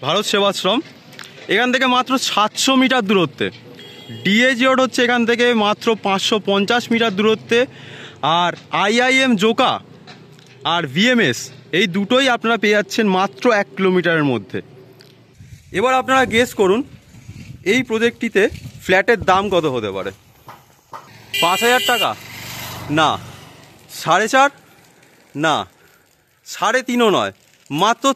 ভারত সেবাশ্রম, এখান থেকে মাত্র 700 মিটার দূরত্বে। ডিএজি রোড হচ্ছে এখান থেকে মাত্র 550 মিটার দূরত্বে। আর আইআইএম জোকা আর ভিএমএস এই দুটোই আপনারা পেয়ে যাচ্ছেন মাত্র 1 কিলোমিটারের মধ্যে। এবার আপনারা গেস করুন এই প্রজেক্টটিতে ফ্ল্যাটের দাম কত হতে পারে। 5,000 টাকা? না। 4.5? না। 3.5ও নয়, মাত্র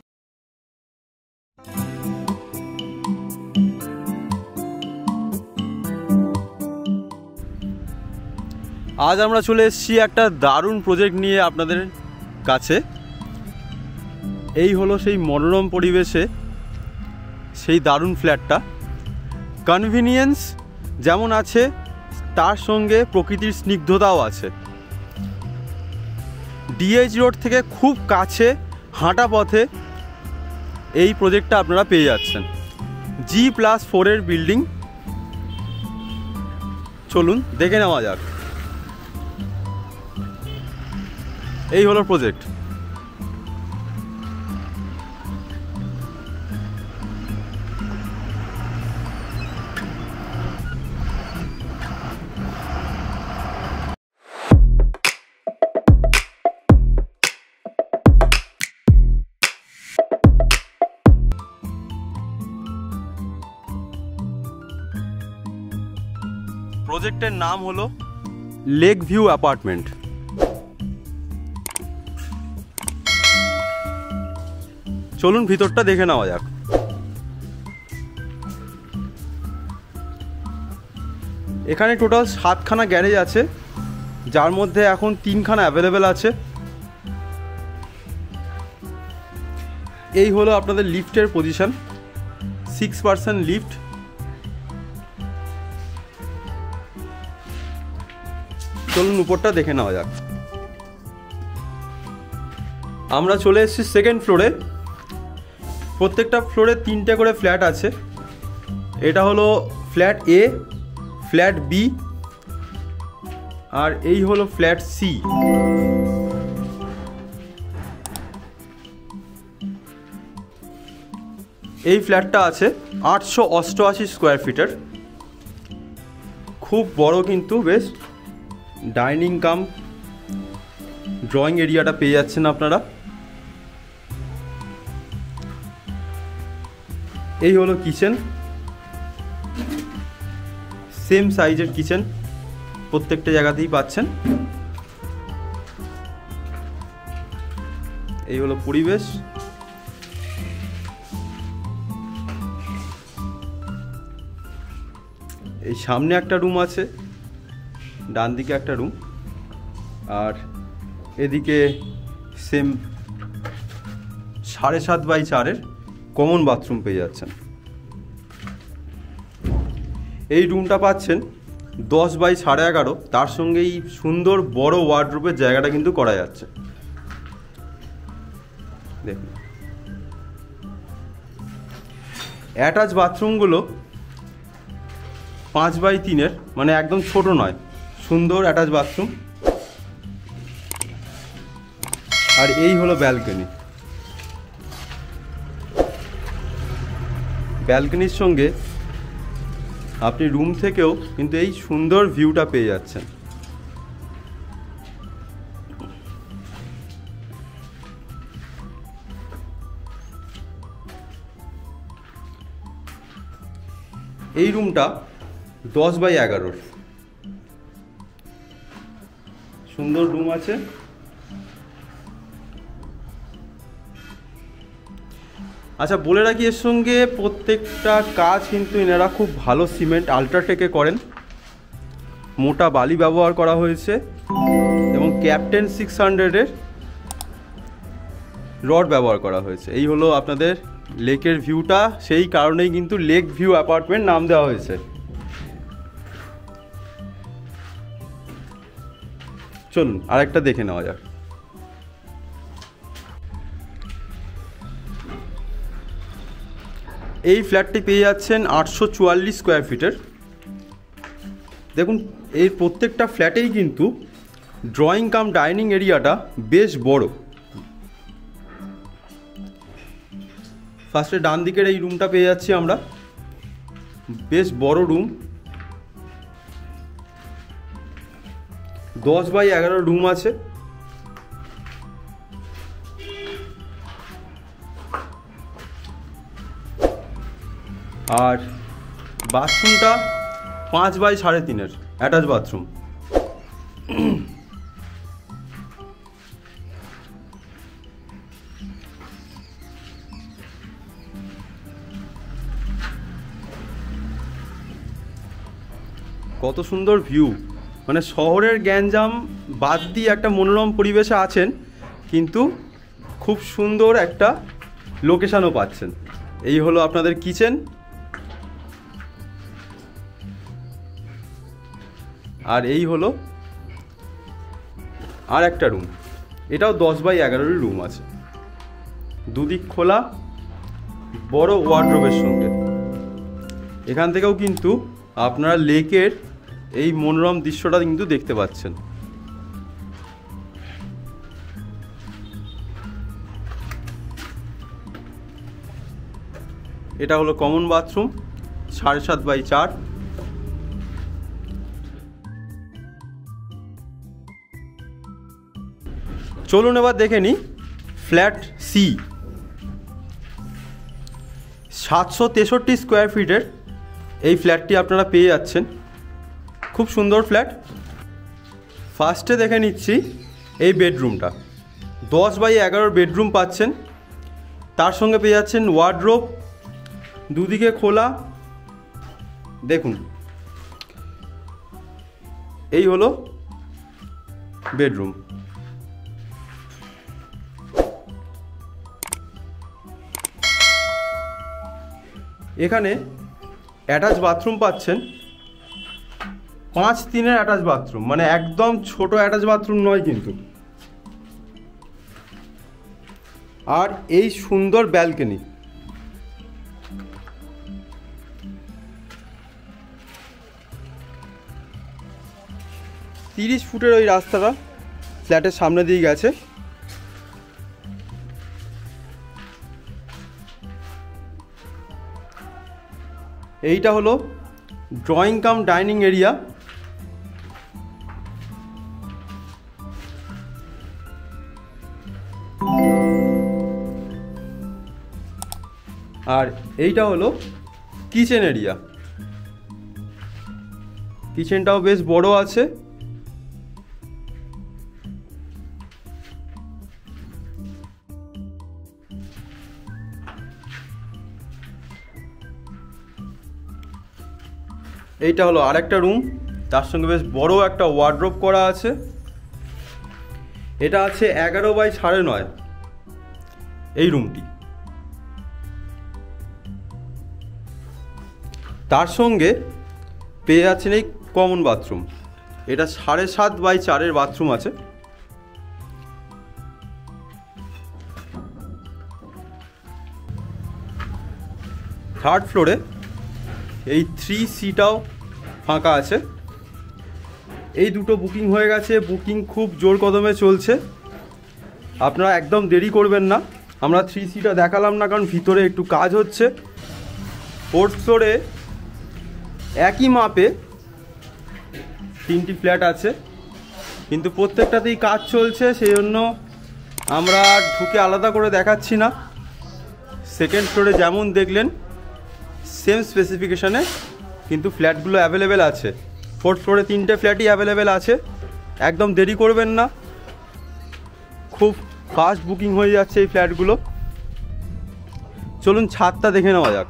আজ আমরা চলে এসেছি একটা দারুণ প্রজেক্ট নিয়ে আপনাদের কাছে। এই হলো সেই মনোরম পরিবেশে সেই দারুণ ফ্ল্যাটটা। কনভিনিয়েন্স যেমন আছে তার সঙ্গে প্রকৃতির স্নিগ্ধতাও আছে। ডিএজি রোড থেকে খুব কাছে হাঁটা পথে এই প্রজেক্টটা আপনারা পেয়ে যাচ্ছেন। G+4 building. চলুন দেখে নেওয়া যাক। এই হলো প্রজেক্ট। প্রজেক্টের নাম হলো লেক ভিউ অ্যাপার্টমেন্ট। চলুন ভিতরটা দেখে নেওয়া যাক। এখানে টোটাল 7খানা গ্যারেজ আছে, যার মধ্যে এখন 3খানা অ্যাভেলেবেল আছে। এই হলো আপনাদের লিফটের পজিশন, 6% লিফট। চলুন উপরটা দেখে নেওয়া যাক। আমরা চলে এসেছি সেকেন্ড ফ্লোরে। প্রত্যেকটা ফ্লোরে 3টে করে ফ্ল্যাট আছে। এটা হলো ফ্ল্যাট এ, ফ্ল্যাট বি, আর এই হলো ফ্ল্যাট সি। এই ফ্ল্যাটটা আছে 888 স্কোয়ার ফিটের, খুব বড় কিন্তু বেশ। ডাইনিং কাম ড্রয়িং এরিয়াটা পেয়ে যাচ্ছেন আপনারা। এই হলো কিচেন, সেম সাইজের কিচেন প্রত্যেকটা জায়গাতেই পাচ্ছেন। এই হলো পরিবেশ। এই সামনে একটা রুম আছে, ডান দিকে একটা রুম, আর এদিকে সেম 7.5x4 কমন বাথরুম পেয়ে যাচ্ছেন। এই রুমটা পাচ্ছেন 10x11.5, তার সঙ্গে এই সুন্দর বড় ওয়ার্ডরোবের জায়গাটা কিন্তু করা যাচ্ছে। দেখুন অ্যাটাচ বাথরুমগুলো 5x3, মানে একদম ছোট নয়, সুন্দর অ্যাটাচ বাথরুম। আর এই হলো ব্যালকনি। ব্যালকনির সঙ্গে আপনি রুম থেকেও কিন্তু এই সুন্দর ভিউটা পেয়ে যাচ্ছেন। এই রুমটা 10x11, সুন্দর রুম আছে। আচ্ছা বলে রাখি, এর সঙ্গে প্রত্যেকটা কাজ কিন্তু এনারা খুব ভালো সিমেন্ট আল্ট্রাটেকে করেন, মোটা বালি ব্যবহার করা হয়েছে এবং ক্যাপ্টেন 600-এর রড ব্যবহার করা হয়েছে। এই হলো আপনাদের লেকের ভিউটা, সেই কারণেই কিন্তু লেক ভিউ অ্যাপার্টমেন্ট নাম দেওয়া হয়েছে। চলুন আরেকটা দেখে নেওয়া যাক। এই ফ্ল্যাটটি পেয়ে যাচ্ছেন 844 স্কোয়ার ফিটের। দেখুন এই প্রত্যেকটা ফ্ল্যাটেই কিন্তু ড্রয়িং কাম ডাইনিং এরিয়াটা বেশ বড়। ফার্স্টে ডান দিকের এই রুমটা পেয়ে যাচ্ছি আমরা, বেশ বড় রুম, 10x11 রুম আছে। আর বাথরুমটা 5x3.5 অ্যাটাচ বাথরুম। কত সুন্দর ভিউ, মানে শহরের গ্যাঞ্জাম বাদ দিয়ে একটা মনোরম পরিবেশে আছেন, কিন্তু খুব সুন্দর একটা লোকেশানও পাচ্ছেন। এই হলো আপনাদের কিচেন। আর এই হলো আর একটা রুম, এটাও 10x11 রুম আছে, দুদিক খোলা, বড় ওয়ার্ডরোবের সঙ্গে। এখান থেকেও কিন্তু আপনারা লেকের এই মনোরম দৃশ্যটা কিন্তু দেখতে পাচ্ছেন। এটা হলো কমন বাথরুম, 7.5x4। চলুন এবার দেখে নিই ফ্ল্যাট সি। 763 স্কোয়ার ফিটের এই ফ্ল্যাটটি আপনারা পেয়ে যাচ্ছেন, খুব সুন্দর ফ্ল্যাট। ফার্স্টে দেখে নিচ্ছি এই বেডরুমটা, 10x11 বেডরুম পাচ্ছেন, তার সঙ্গে পেয়ে যাচ্ছেন ওয়ার্ডরোব, দুদিকে খোলা। দেখুন, এই হলো বেডরুম। এখানে অ্যাটাচ বাথরুম পাচ্ছেন, 5/3 অ্যাটাচ বাথরুম, মানে একদম ছোট অ্যাটাচ বাথরুম নয় কিন্তু। আর এই সুন্দর ব্যালকনি, তিরিশ ফুটের ওই রাস্তাটা ফ্ল্যাটের সামনে দিয়ে গেছে। এইটা হলো ড্রয়িং কাম ডাইনিং এরিয়া। আর এইটা হলো কিচেন এরিয়া, কিচেনটাও বেশ বড় আছে। এইটা হলো আরেকটা রুম, তার সঙ্গে বেশ বড় একটা ওয়ার্ডরোব করা আছে। এটা আছে 11x9.5 এই রুমটি। তার সঙ্গে পেয়ে যাচ্ছেন এই কমন বাথরুম, এটা 7.5x4 বাথরুম আছে। থার্ড ফ্লোরে এই 3Cটাও ফাঁকা আছে। এই দুটো বুকিং হয়ে গেছে, বুকিং খুব জোর কদমে চলছে, আপনারা একদম দেরি করবেন না। আমরা 3Cটা দেখালাম না, কারণ ভিতরে একটু কাজ হচ্ছে। ফোর্থ ফ্লোরে একই মাপে 3টি ফ্ল্যাট আছে, কিন্তু প্রত্যেকটাতেই কাজ চলছে, সেই জন্য আমরা ঢুকে আলাদা করে দেখাচ্ছি না। সেকেন্ড ফ্লোরে যেমন দেখলেন সেম স্পেসিফিকেশানে কিন্তু ফ্ল্যাটগুলো অ্যাভেলেবেল আছে। ফোর্থ ফ্লোরে 3টে ফ্ল্যাটই অ্যাভেলেবেল আছে, একদম দেরি করবেন না, খুব ফাস্ট বুকিং হয়ে যাচ্ছে এই ফ্ল্যাটগুলো। চলুন ছাদটা দেখে নেওয়া যাক।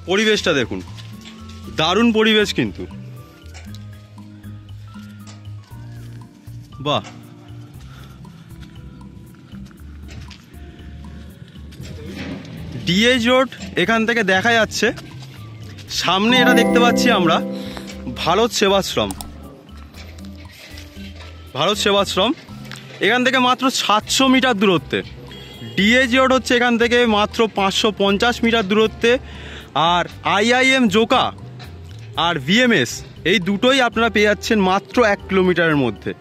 পরিবেশটা দেখুন, দারুণ পরিবেশ কিন্তু, বাহ। ডিএইচ রোড এখান থেকে দেখা যাচ্ছে, সামনে এটা দেখতে পাচ্ছি আমরা ভারত সেবাশ্রম। ভারত সেবাশ্রম এখান থেকে মাত্র 700 মিটার দূরত্বে। ডিএইচ রোড হচ্ছে এখান থেকে মাত্র 550 মিটার দূরত্বে। আর আইআইএম জোকা আর ভিএমএস এই দুটোই আপনারা পেয়ে যাচ্ছেন মাত্র 1 কিলোমিটারের মধ্যে।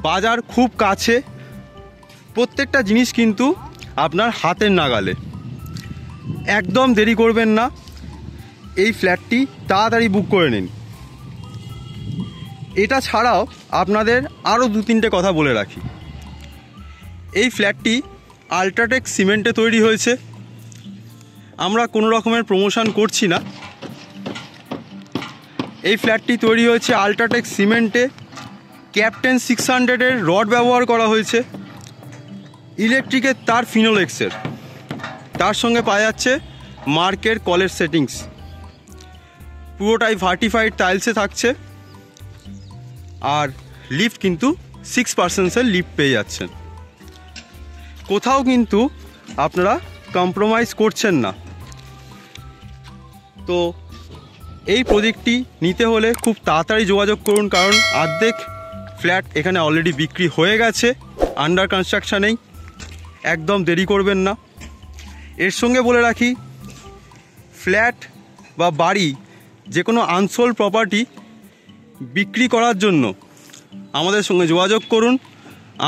বাজার খুব কাছে, প্রত্যেকটা জিনিস কিন্তু আপনার হাতের নাগালে। একদম দেরি করবেন না, এই ফ্ল্যাটটি তাড়াতাড়ি বুক করে নিন। এটা ছাড়াও আপনাদের আরও 2-3টে কথা বলে রাখি। এই ফ্ল্যাটটি আল্ট্রাটেক সিমেন্টে তৈরি হয়েছে। আমরা কোনো রকমের প্রমোশন করছি না। এই ফ্ল্যাটটি তৈরি হয়েছে আল্ট্রাটেক সিমেন্টে। ক্যাপ্টেন 600-এর রড ব্যবহার করা হয়েছে, ইলেকট্রিকের তার ফিনোলেক্সের, তার সঙ্গে পাওয়া যাচ্ছে মার্কের কলের সেটিংস। পুরোটাই ভার্টিফাইড টাইলসে থাকছে, আর লিফট কিন্তু 6% লিফট পেয়ে যাচ্ছেন। কোথাও কিন্তু আপনারা কম্প্রোমাইজ করছেন না। তো এই প্রজেক্টটি নিতে হলে খুব তাড়াতাড়ি যোগাযোগ করুন, কারণ অর্ধেক ফ্ল্যাট এখানে অলরেডি বিক্রি হয়ে গেছে, আন্ডার কনস্ট্রাকশানেই। একদম দেরি করবেন না। এর সঙ্গে বলে রাখি, ফ্ল্যাট বা বাড়ি যে কোনো আনসোল্ড প্রপার্টি বিক্রি করার জন্য আমাদের সঙ্গে যোগাযোগ করুন।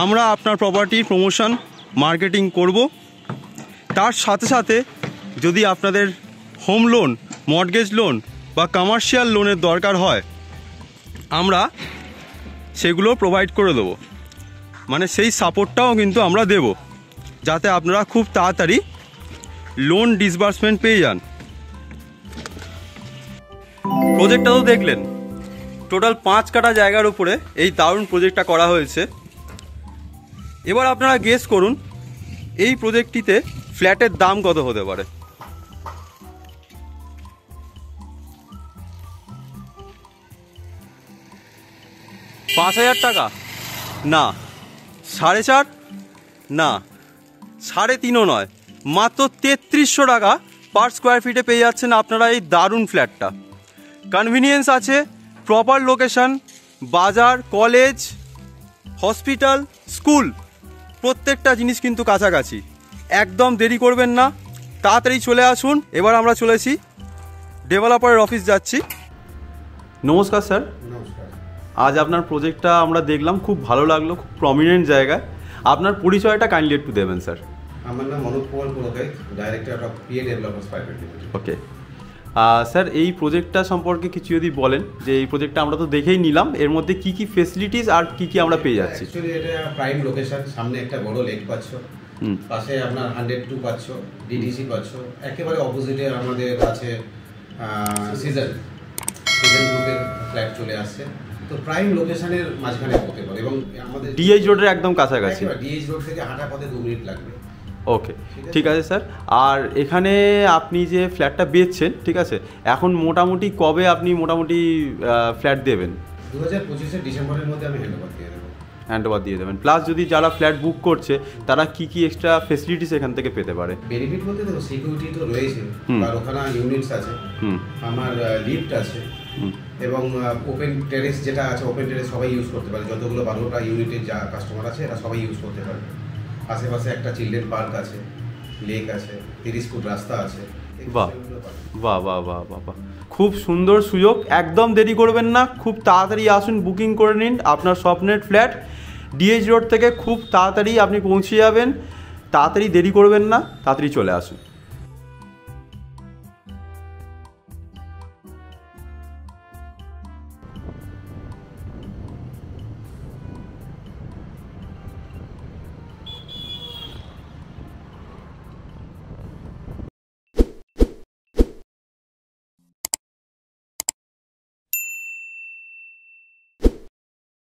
আমরা আপনার প্রপার্টির প্রমোশন মার্কেটিং করব। তার সাথে সাথে যদি আপনাদের হোম লোন, মর্টগেজ লোন বা কমার্শিয়াল লোনের দরকার হয়, আমরা সেগুলো প্রোভাইড করে দেবো। মানে সেই সাপোর্টটাও কিন্তু আমরা দেব, যাতে আপনারা খুব তাড়াতাড়ি লোন ডিসবার্সমেন্ট পেয়ে যান। প্রজেক্টটা তো দেখলেন, টোটাল 5 কাঠা জায়গার উপরে এই দারুণ প্রজেক্টটা করা হয়েছে। এবার আপনারা গেস করুন এই প্রজেক্টটিতে ফ্ল্যাটের দাম কত হতে পারে। $5,000 না, 4.5 না, 3.5 নয়, মাত্র 3300 টাকা পার স্কোয়ার ফিটে পেয়ে যাচ্ছেন আপনারা এই দারুণ ফ্ল্যাটটা। কনভিনিয়েন্স আছে, প্রপার লোকেশন, বাজার, কলেজ, হসপিটাল, স্কুল, প্রত্যেকটা জিনিস কিন্তু কাছাকাছি। একদম দেরি করবেন না, তাড়াতাড়ি চলে আসুন। এবার আমরা চলেছি ডেভেলপারের অফিস যাচ্ছি। নমস্কার স্যার। নমস্কার। আজ আপনার প্রজেক্টটা আমরা দেখলাম, খুব ভালো লাগলো, খুব প্রমিনেন্ট জায়গা। আপনার পরিচয়টা কাইন্ডলি একটু দেবেন স্যার। আমার নাম Anup Kumar Purkait, director of PA developers private limited. Okay sir, এই প্রজেক্টটা সম্পর্কে কিছু যদি বলেন, যে এই প্রজেক্টটা আমরা তো দেখেই নিলাম, এর মধ্যে কি কি ফেসিলিটিস আর কি কি আমরা পেয়ে যাচ্ছি। অ্যাকচুয়ালি এটা প্রাইম লোকেশন, সামনে একটা বড় লেক পাচ্ছ, পাশে আপনার 102 পাচ্ছ, ডিডিসি পাচ্ছ, একেবারে অপোজিটে আমাদের আছে সিজন গ্রুপের ফ্ল্যাট চলে আসছে। তো প্রাইম লোকেশনের মাঝখানে হতে পারে, এবং আমাদের ডিএইচ রোডের একদম কাছাকাছি। ডিএইচ রোড থেকে হাঁটা পথে 2 মিনিট লাগবে। ওকে, ঠিক আছে স্যার। আর এখানে আপনি যে ফ্ল্যাটটা বেচছেন, ঠিক আছে, এখন মোটামুটি কবে আপনি মোটামুটি ফ্ল্যাট দেবেন? 2025-এর ডিসেম্বরের মধ্যে আমি হ্যান্ডওভার দিয়ে দেবো। হ্যান্ডওভার দিয়ে দেবেন। প্লাস যদি যারা ফ্ল্যাট বুক করছে, তারা কি কি এক্সট্রা ফেসিলিটিস এখান থেকে পেতে পারে? বেনিফিট বলতে দেখো, সিকিউরিটি তো রয়েছে, আর ওখানে ইউনিটস আছে, আমার লিফট আছে, এবং ওপেন টেরেস যেটা আছে, ওপেন টেরেস সবাই ইউজ করতে পারে। যতগুলো 12টা ইউনিটের যা কাস্টমার আছে এরা সবাই ইউজ করতে পারে। আশেপাশে একটা চিলড্রেন পার্ক আছে, লেক আছে, 30 ফুট রাস্তা আছে। বাহ বাহ বাহ বাহ বাহ বাহ, খুব সুন্দর সুযোগ। একদম দেরি করবেন না, খুব তাড়াতাড়ি আসুন, বুকিং করে নিন আপনার স্বপ্নের ফ্ল্যাট। ডিএইচ রোড থেকে খুব তাড়াতাড়ি আপনি পৌঁছে যাবেন। তাড়াতাড়ি দেরি করবেন না, তাড়াতাড়ি চলে আসুন।